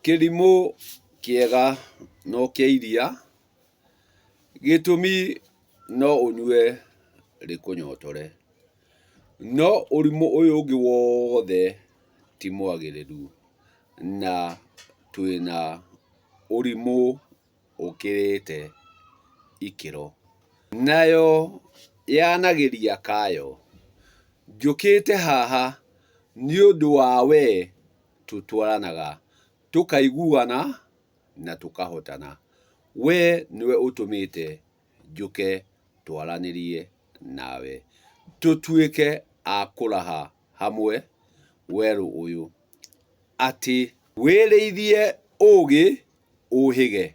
Kĩrimũ kĩega no kĩa iria, gĩtũmi no ũnyue rĩkũnyotore, no ũrimũ ũyũ ũngĩ wothe ti mwagĩrĩru, na twĩna ũrimũ ũkĩrĩte ikĩro. Nayo yanagĩria kayo, njũkĩte haha nĩ ũndũ wa we tũtwaranaga, tũkaiguana na tũkahotana. We nĩwe ũtũmĩte njũke twaranĩrie nawe, tũtuĩke a kũraha hamwe werũ ũyũ, atĩ wĩrĩithie ũgĩ ũhĩge,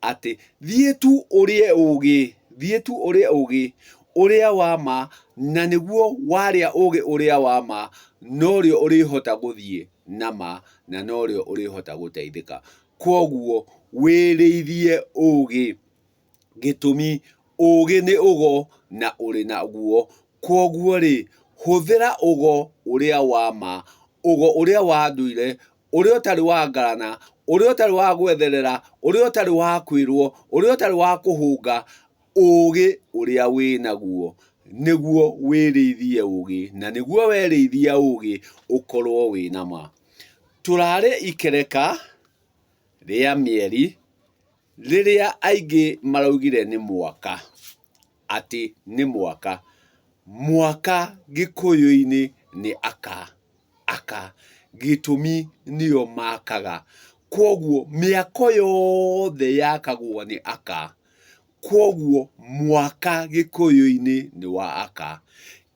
atĩ thiĩ tu ũrĩe ũgĩ, thiĩ tu ũrĩe ũgĩ ũrĩa wa ma, na nĩguo warĩa ũgĩ ũrĩa wa ma, norĩo ũrĩhota gũthiĩ na ma, na norĩo ũrĩhota gũteithĩka. Koguo wĩrĩithie ũgĩ, gĩtũmi ũgĩ nĩ ũgo na ũrĩ naguo. Koguo rĩ, hũthĩra ũgo ũrĩa wa ma, ũgo ũrĩa wa ndũire, ũrĩa ũtarĩ wa ngarana, ũrĩa ũtarĩ wa gwetherera, ũrĩa ũtarĩ wa kwĩrwo, ũrĩa ũtarĩ wa kũhũnga, ũgĩ ũrĩa wĩnaguo nĩguo wĩrĩithie ũgĩ, na nĩguo werĩithia ũgĩ ũkorwo wĩna ma. Tũrarĩ ikereka rĩa mĩeri rĩrĩa aingĩ maraugire nĩ mwaka, atĩ nĩ mwaka. Mwaka gĩkũyũ-inĩ nĩ aka, aka, gĩtũmi nĩo makaga. Koguo mĩako yothe yakagwo nĩ aka. Koguo mwaka gĩkũyũ-inĩ nĩ wa aka.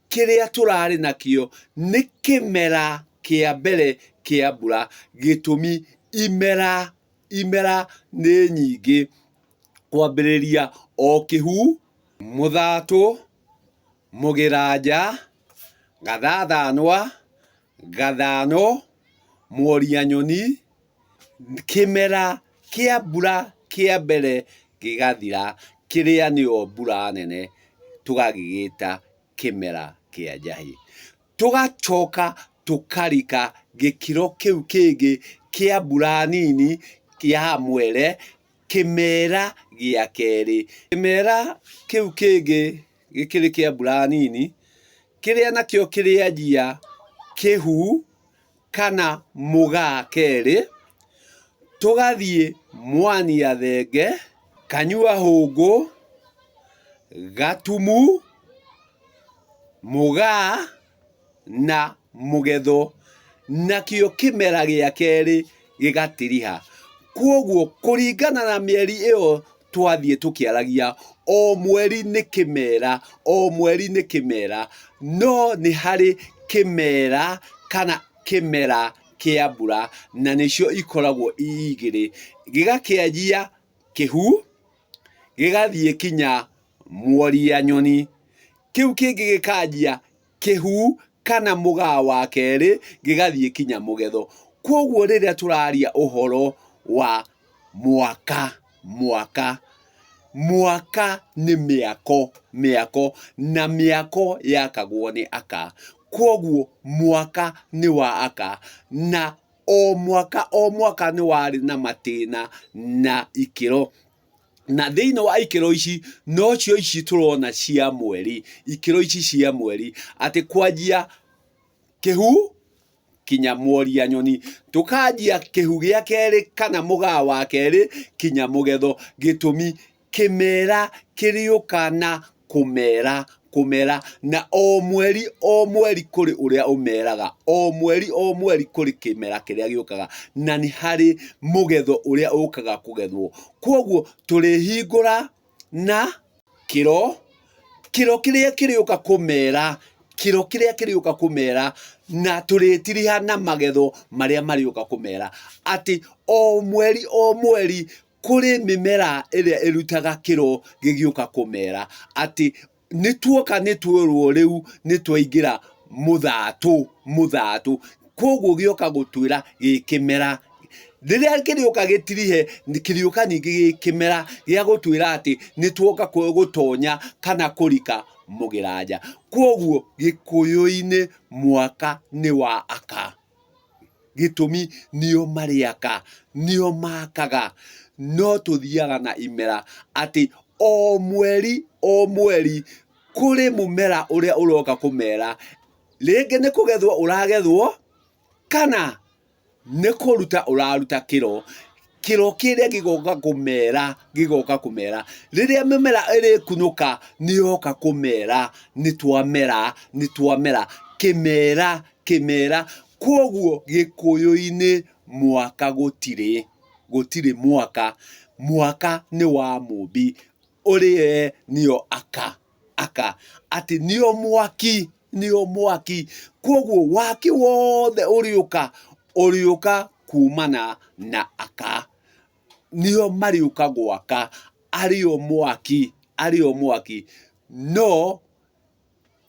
Kĩrĩa tũrarĩ nakĩo nĩ kĩmera kĩa mbere kĩa mbura, gĩtũmi imera nĩ nyingĩ, kwambĩrĩria o kĩhu, mũthatũ, mũgĩranja, gathathanwa, gathano, mworia nyoni, kĩmera kĩa mbura kĩa mbere gĩgathira, kĩrĩa nĩyo mbura nene, tũgagĩgĩta kĩmera kĩa njahĩ. Tũgacoka tũkarika gĩkĩro kĩu kĩngĩ kĩa mbura nini kĩa mwere, kĩmera gĩa kerĩ. Kĩmera kĩu kĩngĩ gĩkĩrĩ kĩa mbura nini, kĩrĩa nakĩo kĩrĩanjia kĩhu kana mũgaa kerĩ, tũgathiĩ mwania thenge, kanyua hũngũ, gatumu, mũgaa na mũgetho, nakĩo kĩmera gĩa kerĩ gĩgatiriha. Koguo kũringana na mĩeri ĩyo twathiĩ tũkĩaragia, o mweri nĩ kĩmera, o mweri nĩ kĩmera, no nĩ harĩ kĩmera kana kĩmera kĩa mbura, na nĩcio ikoragwo igĩrĩ. Gĩgakĩanjia kĩhu, gĩgathiĩ kinya mworia nyoni, kĩu kĩngĩ gĩkanjia kĩhu kana mũgaa wa kerĩ, gĩgathiĩ kinya mũgetho. Koguo rĩrĩa tũraria ũhoro wa mwaka, mwaka nĩ mĩako, na mĩako yakagwo nĩ aka. Koguo mwaka nĩ wa aka, na o mwaka nĩ warĩ na matĩna na ikĩro. Na thĩinĩ wa ikĩro ici nocio ici tũrona cia mweri, ikĩro ici cia mweri, atĩ kwanjia kĩhu kinya mworia nyoni, tũkanjia kĩhu gĩa kerĩ kana mũgaa wa kerĩ kinya mũgetho, gĩtũmi kĩmera kĩrĩũka na kũmera, na o mweri kũrĩ ũrĩa ũmeraga, o mweri kũrĩ kĩmera kĩrĩa gĩũkaga, na nĩ harĩ mũgetho ũrĩa ũkaga kũgethwo. Koguo tũrĩhingũra na kĩro kĩrĩa kĩrĩũka kũmera, na tũrĩtiriha na magetho marĩa marĩũka kũmera, atĩ o mweri kũrĩ mĩmera ĩrĩa ĩrutaga kĩro gĩgĩũka kũmera, atĩ nĩtuoka nĩtwerwo rĩu nĩtwaingĩra mũthatũ. Koguo gĩoka gũtwĩra gĩkĩmera, rĩrĩa kĩrĩũka gĩtirihe, kĩrĩũka ningĩ gĩkĩmera gĩa gũtwĩra atĩ nĩtuoka gũtonya kana kũrika mũgĩranja. Koguo gĩkũyũ-inĩ mwaka nĩ wa aka. gitumi nio mariaka, nio makaga. No tuthiaga na imera ati o mweri kuri mumera uria uroka kumera, ringi ni kugethwo uragethwo kana ni kuruta uraruta kiro kiria gigoka kumera riria mimera iri kunuka nioka kumera, nitwamera kimera. Koguo Gikuyu-ini mwaka gutiri mwaka ni wa Mumbi urie nio aka ati nio mwaki. Koguo waki wothe uriuka kumana na aka, nio mariuka gwaka ario mwaki no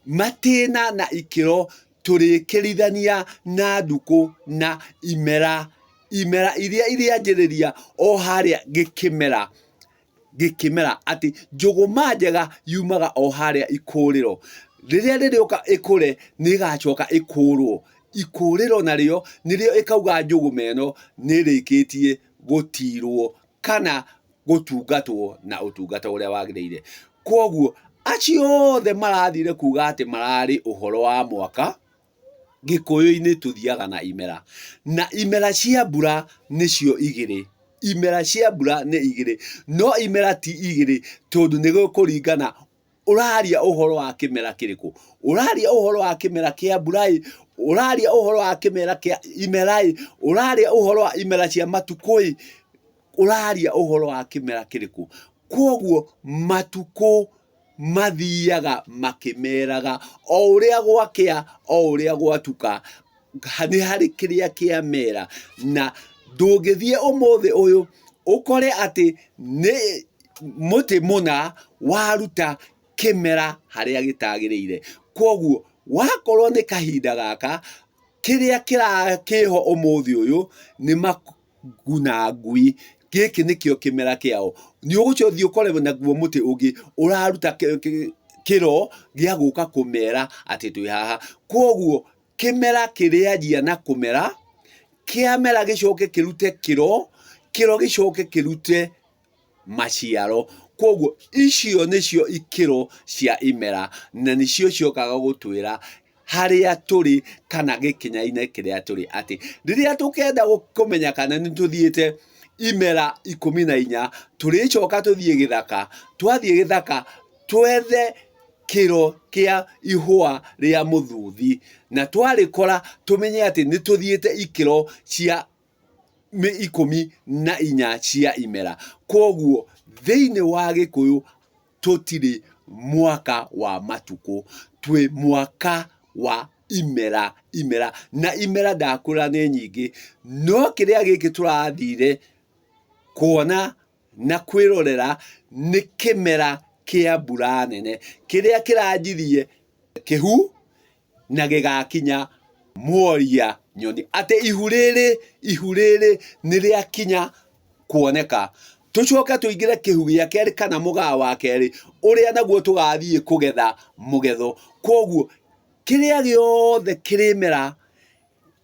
matina na ikiro turikirithania na nduku na imera iria njiriria o haria gikimera ati njuguma njega yumaga o haria ikuriro, riria ririoka ikure nigacoka ikuriro nario nirio ikauga njuguma eno nirikitie gutirwo kana gutungatwo na utungata uria wagirire. Koguo acio othe marathire kuga ati marari uhoro wa mwaka, Gikuyu-ini tuthiaga na imera cia mbura nicio igiri. Imera cia mbura ni igiri, no imera ti igiri tondu ni gukuringana uraria uhoro wa kimera kiriku, uraria uhoro wa kimera kia mburai, uraria uhoro wa kimera kia imerai, uraria uhoro wa imera cia matukui, uraria uhoro wa kimera kiriku. Koguo matuku mathiaga makimeraga o uria gwakia o uria gwatuka, ni hari kiria kia mera na ndungithie umuthi uyu ukore ati ni muti muna waruta kimera haria gitagirire. Koguo wakorwo ni kahinda gaka kiria kiho umuthi uyu ni maguna ngui, giki nikio kimera kiao, ni ugucothi ukore naguo muti ungi uraruta kiro gia guka kumera ati twi haha. Koguo kimera kirianjia na kumera, kiamera gicoke kirute kiro gicoke kirute maciaro. Koguo icio nicio ikiro cia imera na nicio ciokaga gutwira haria turi kana gikinya-ini kiria turi. Ati riria tukenda kumenya kana ni tuthiite imera 14 turicoka tuthie githaka, twathie githaka twethe kiro kia ihua ria muthuthi na twarikora tumenye ati ni tuthiite ikiro cia 14 cia imera. Koguo thiini wa Gikuyu tutiri mwaka wa matuku, twi mwaka wa imera na imera ndakura ni nyingi, no kiria giki turathire kuona na kwirorera ni kimera kia mbura nene kiria kiranjithie kihu na gigakinya Mworia Nyoni. Ati ihu riri ni riakinya kuoneka, tucoka tuingire kihu gia keri kana mugaa wa keri uria naguo tugathie kugetha mugetho. Koguo kiria giothe kirimera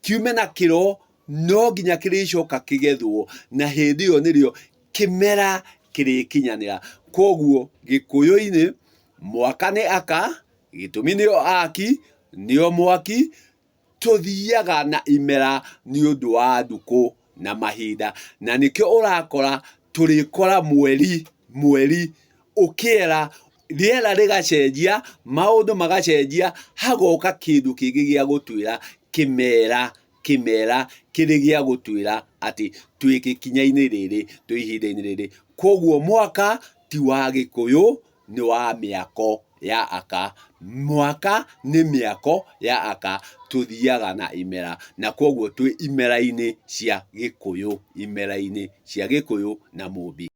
kiume na kiro no nginya kiricoka kigethwo na hindi iyo nirio kimera kirikinyanira. Koguo Gikuyu-ini mwaka ni aka, gitumi nio aki, nio mwaki, tuthiaga na imera ni undu wa nduku na mahinda, na nikio urakora turikora mweri ukiera riera rigacenjia, maundu magacenjia, hagoka kindu kingi gia gutwira kimera kiri gia gutwira ati twi gikinya-ini riri, twi ihinda-ini riri. Koguo mwaka ti wa Gikuyu, ni wa miako ya aka. Mwaka ni miako ya aka, tuthiaga na imera na koguo twi imera-ini cia Gikuyu na Mumbi.